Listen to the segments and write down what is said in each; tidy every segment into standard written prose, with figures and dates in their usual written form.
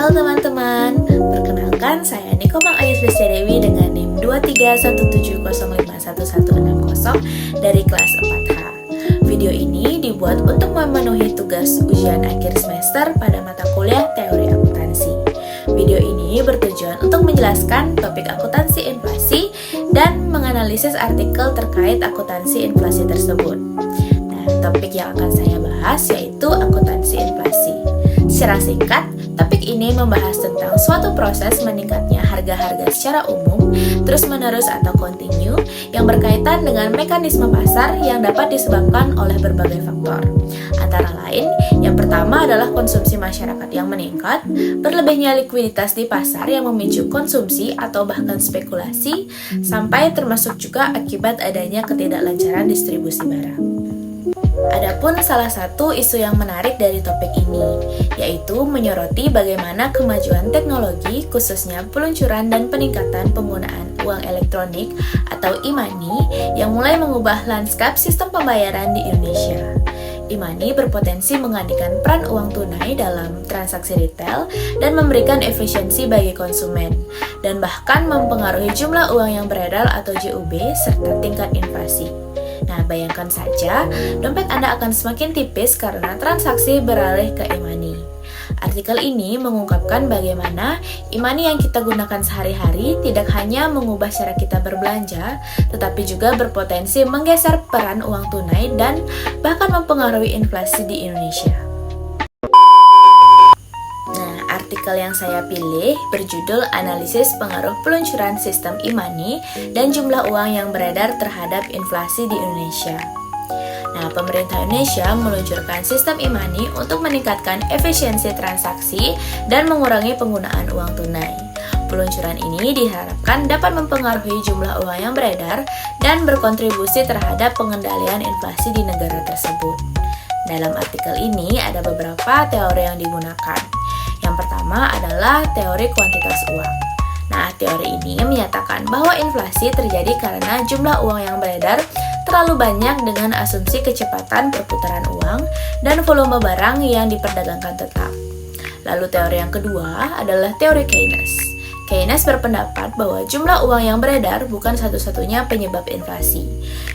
Halo teman-teman, perkenalkan saya Niko Mang Ayus Dewi dengan NIM 2317051160 dari kelas 4H. Video ini dibuat untuk memenuhi tugas ujian akhir semester pada mata kuliah teori akuntansi. Video ini bertujuan untuk menjelaskan topik akuntansi inflasi dan menganalisis artikel terkait akuntansi inflasi tersebut. Nah, topik yang akan saya bahas yaitu akuntansi inflasi. Secara singkat, topik ini membahas tentang suatu proses meningkatnya harga-harga secara umum, terus-menerus atau kontinu, yang berkaitan dengan mekanisme pasar yang dapat disebabkan oleh berbagai faktor. Antara lain, yang pertama adalah konsumsi masyarakat yang meningkat, berlebihnya likuiditas di pasar yang memicu konsumsi atau bahkan spekulasi, sampai termasuk juga akibat adanya ketidaklancaran distribusi barang. Adapun salah satu isu yang menarik dari topik ini, yaitu menyoroti bagaimana kemajuan teknologi, khususnya peluncuran dan peningkatan penggunaan uang elektronik atau e-money yang mulai mengubah lanskap sistem pembayaran di Indonesia. E-money berpotensi menggantikan peran uang tunai dalam transaksi retail dan memberikan efisiensi bagi konsumen, dan bahkan mempengaruhi jumlah uang yang beredar atau JUB serta tingkat inflasi. Nah, bayangkan saja, dompet Anda akan semakin tipis karena transaksi beralih ke e-money. Artikel ini mengungkapkan bagaimana e-money yang kita gunakan sehari-hari tidak hanya mengubah cara kita berbelanja, tetapi juga berpotensi menggeser peran uang tunai dan bahkan mempengaruhi inflasi di Indonesia. Artikel yang saya pilih berjudul Analisis Pengaruh Peluncuran Sistem e-money dan Jumlah Uang yang Beredar Terhadap Inflasi di Indonesia. Nah, pemerintah Indonesia meluncurkan sistem e-money untuk meningkatkan efisiensi transaksi dan mengurangi penggunaan uang tunai. Peluncuran ini diharapkan dapat mempengaruhi jumlah uang yang beredar dan berkontribusi terhadap pengendalian inflasi di negara tersebut. Dalam artikel ini ada beberapa teori yang digunakan. Yang pertama adalah teori kuantitas uang. Nah, teori ini menyatakan bahwa inflasi terjadi karena jumlah uang yang beredar terlalu banyak dengan asumsi kecepatan perputaran uang dan volume barang yang diperdagangkan tetap. Lalu teori yang kedua adalah teori Keynes. Keynes berpendapat bahwa jumlah uang yang beredar bukan satu-satunya penyebab inflasi.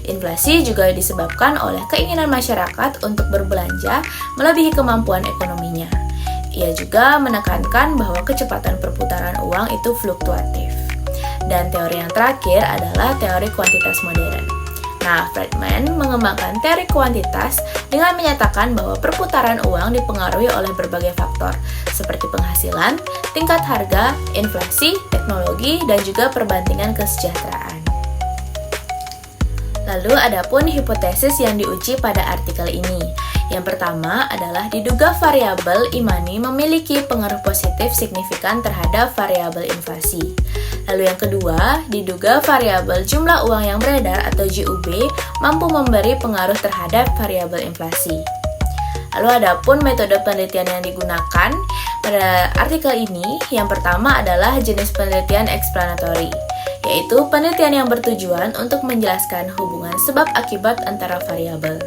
Inflasi juga disebabkan oleh keinginan masyarakat untuk berbelanja melebihi kemampuan ekonominya. Ia juga menekankan bahwa kecepatan perputaran uang itu fluktuatif. Dan teori yang terakhir adalah teori kuantitas modern. Nah, Friedman mengembangkan teori kuantitas dengan menyatakan bahwa perputaran uang dipengaruhi oleh berbagai faktor, seperti penghasilan, tingkat harga, inflasi, teknologi, dan juga perbandingan kesejahteraan. Lalu, adapun hipotesis yang diuji pada artikel ini. Yang pertama adalah diduga variabel e-money memiliki pengaruh positif signifikan terhadap variabel inflasi. Lalu yang kedua, diduga variabel jumlah uang yang beredar atau JUB mampu memberi pengaruh terhadap variabel inflasi. Lalu adapun metode penelitian yang digunakan pada artikel ini, yang pertama adalah jenis penelitian explanatory, yaitu penelitian yang bertujuan untuk menjelaskan hubungan sebab akibat antara variabel.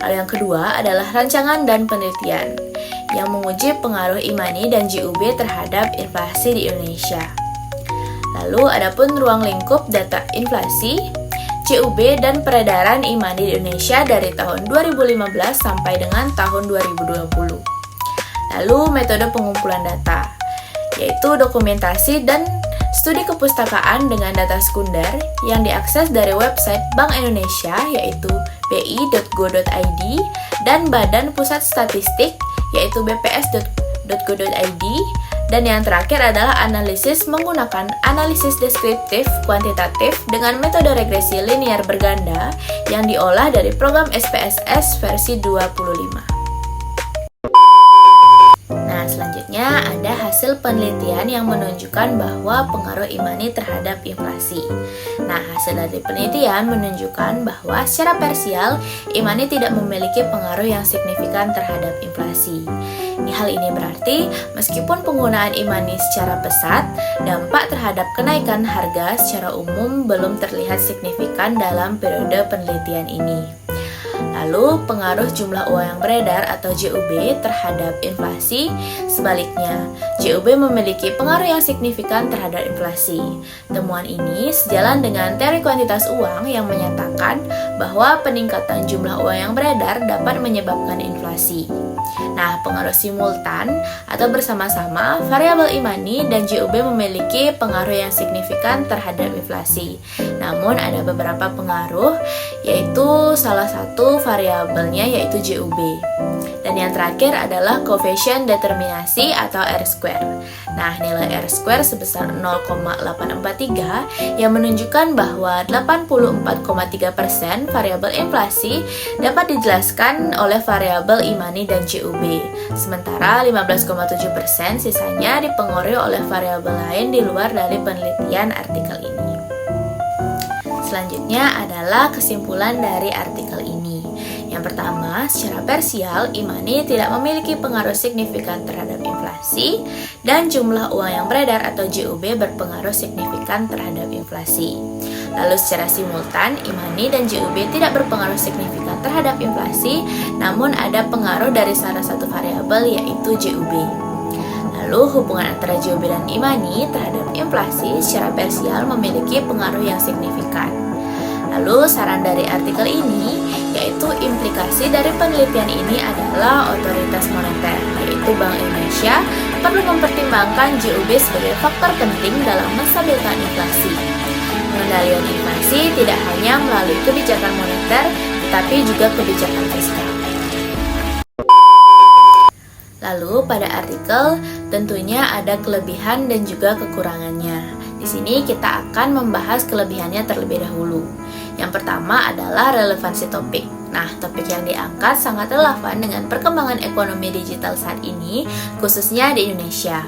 Lalu yang kedua adalah rancangan dan penelitian yang menguji pengaruh e-money dan JUB terhadap inflasi di Indonesia. Lalu adapun ruang lingkup data inflasi, JUB dan peredaran e-money di Indonesia dari tahun 2015 sampai dengan tahun 2020. Lalu metode pengumpulan data, yaitu dokumentasi dan studi kepustakaan dengan data sekunder yang diakses dari website Bank Indonesia yaitu bi.go.id dan Badan Pusat Statistik yaitu bps.go.id, dan yang terakhir adalah analisis menggunakan analisis deskriptif kuantitatif dengan metode regresi linear berganda yang diolah dari program SPSS versi 25. Selanjutnya ada hasil penelitian yang menunjukkan bahwa pengaruh e-money terhadap inflasi. Nah, hasil dari penelitian menunjukkan bahwa secara parsial e-money tidak memiliki pengaruh yang signifikan terhadap inflasi. Hal ini berarti meskipun penggunaan e-money secara pesat, dampak terhadap kenaikan harga secara umum belum terlihat signifikan dalam periode penelitian ini. Lalu pengaruh jumlah uang yang beredar atau JUB terhadap inflasi, sebaliknya, JUB memiliki pengaruh yang signifikan terhadap inflasi. Temuan ini sejalan dengan teori kuantitas uang yang menyatakan bahwa peningkatan jumlah uang yang beredar dapat menyebabkan inflasi. Nah, pengaruh simultan atau bersama-sama variabel e-money dan JUB memiliki pengaruh yang signifikan terhadap inflasi. Namun ada beberapa pengaruh, yaitu salah satu variabelnya yaitu JUB. Dan yang terakhir adalah koefisien determinasi atau R-square. Nah, nilai R-square sebesar 0,843 yang menunjukkan bahwa 84,3% variabel inflasi dapat dijelaskan oleh variabel e-money dan JUB. Sementara 15,7% sisanya dipengaruhi oleh variabel lain di luar dari penelitian artikel ini. Selanjutnya adalah kesimpulan dari artikel ini. Yang pertama, secara parsial, e-money tidak memiliki pengaruh signifikan terhadap inflasi dan jumlah uang yang beredar atau JUB berpengaruh signifikan terhadap inflasi. Lalu secara simultan, e-money dan JUB tidak berpengaruh signifikan terhadap inflasi, namun ada pengaruh dari salah satu variabel yaitu JUB. Lalu hubungan antara JUB dan e-money terhadap inflasi secara parsial memiliki pengaruh yang signifikan. Lalu saran dari artikel ini yaitu implikasi dari penelitian ini adalah otoritas moneter, yaitu Bank Indonesia, perlu mempertimbangkan JUB sebagai faktor penting dalam menstabilkan inflasi. Pengendalian inflasi tidak hanya melalui kebijakan moneter, tetapi juga kebijakan fiskal. Lalu pada artikel tentunya ada kelebihan dan juga kekurangannya. Di sini kita akan membahas kelebihannya terlebih dahulu. Yang pertama adalah relevansi topik. Nah, topik yang diangkat sangat relevan dengan perkembangan ekonomi digital saat ini, khususnya di Indonesia.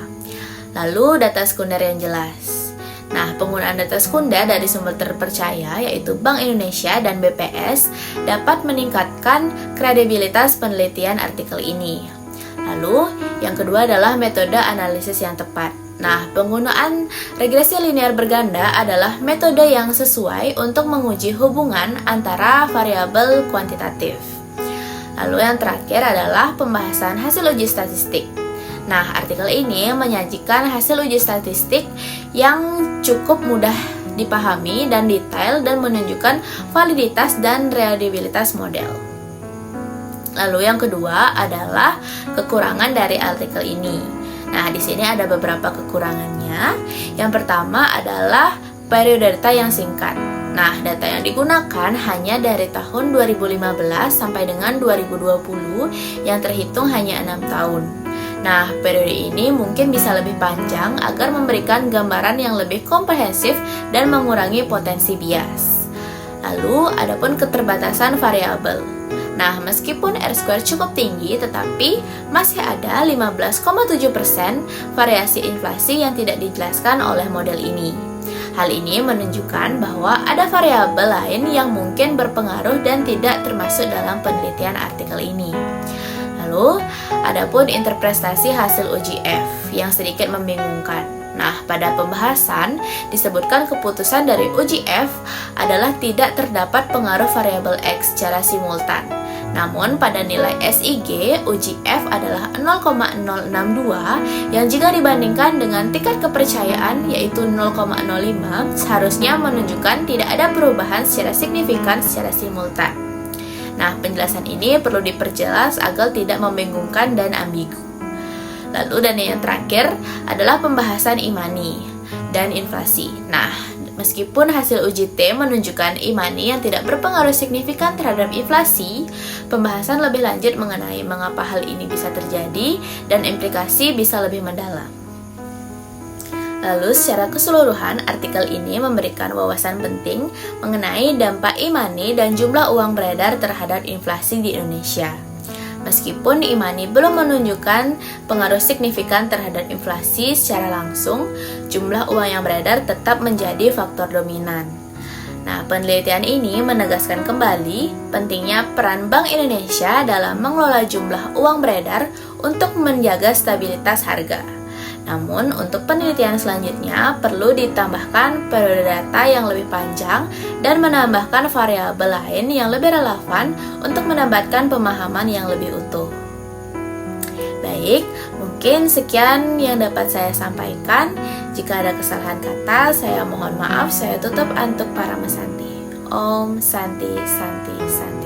Lalu data sekunder yang jelas. Nah, penggunaan data sekunder dari sumber terpercaya yaitu Bank Indonesia dan BPS dapat meningkatkan kredibilitas penelitian artikel ini. Lalu, yang kedua adalah metode analisis yang tepat. Nah, penggunaan regresi linear berganda adalah metode yang sesuai untuk menguji hubungan antara variabel kuantitatif. Lalu yang terakhir adalah pembahasan hasil uji statistik. Nah, artikel ini menyajikan hasil uji statistik yang cukup mudah dipahami dan detail dan menunjukkan validitas dan reliabilitas model. Lalu yang kedua adalah kekurangan dari artikel ini. Nah, di sini ada beberapa kekurangannya. Yang pertama adalah periode data yang singkat. Nah, data yang digunakan hanya dari tahun 2015 sampai dengan 2020 yang terhitung hanya 6 tahun. Nah, periode ini mungkin bisa lebih panjang agar memberikan gambaran yang lebih komprehensif dan mengurangi potensi bias. Lalu, adapun keterbatasan variabel. Nah, meskipun R-square cukup tinggi, tetapi masih ada 15,7% variasi inflasi yang tidak dijelaskan oleh model ini. Hal ini menunjukkan bahwa ada variabel lain yang mungkin berpengaruh dan tidak termasuk dalam penelitian artikel ini. Lalu, adapun interpretasi hasil uji F yang sedikit membingungkan. Nah, pada pembahasan disebutkan keputusan dari uji F adalah tidak terdapat pengaruh variabel X secara simultan. Namun pada nilai SIG, uji F adalah 0,062 yang jika dibandingkan dengan tingkat kepercayaan yaitu 0,05 seharusnya menunjukkan tidak ada perubahan secara signifikan secara simultan. Nah, penjelasan ini perlu diperjelas agar tidak membingungkan dan ambigu. Lalu dan yang terakhir adalah pembahasan e-money dan inflasi. Nah, meskipun hasil uji T menunjukkan e-money yang tidak berpengaruh signifikan terhadap inflasi, pembahasan lebih lanjut mengenai mengapa hal ini bisa terjadi dan implikasi bisa lebih mendalam. Lalu secara keseluruhan, artikel ini memberikan wawasan penting mengenai dampak e-money dan jumlah uang beredar terhadap inflasi di Indonesia. Meskipun e-money belum menunjukkan pengaruh signifikan terhadap inflasi secara langsung, jumlah uang yang beredar tetap menjadi faktor dominan. Nah, penelitian ini menegaskan kembali pentingnya peran Bank Indonesia dalam mengelola jumlah uang beredar untuk menjaga stabilitas harga. Namun, untuk penelitian selanjutnya perlu ditambahkan periode data yang lebih panjang dan menambahkan variabel lain yang lebih relevan untuk mendapatkan pemahaman yang lebih utuh. Baik, mungkin sekian yang dapat saya sampaikan. Jika ada kesalahan kata, saya mohon maaf. Saya tutup untuk para mesanti. Om Santi Santi Santi.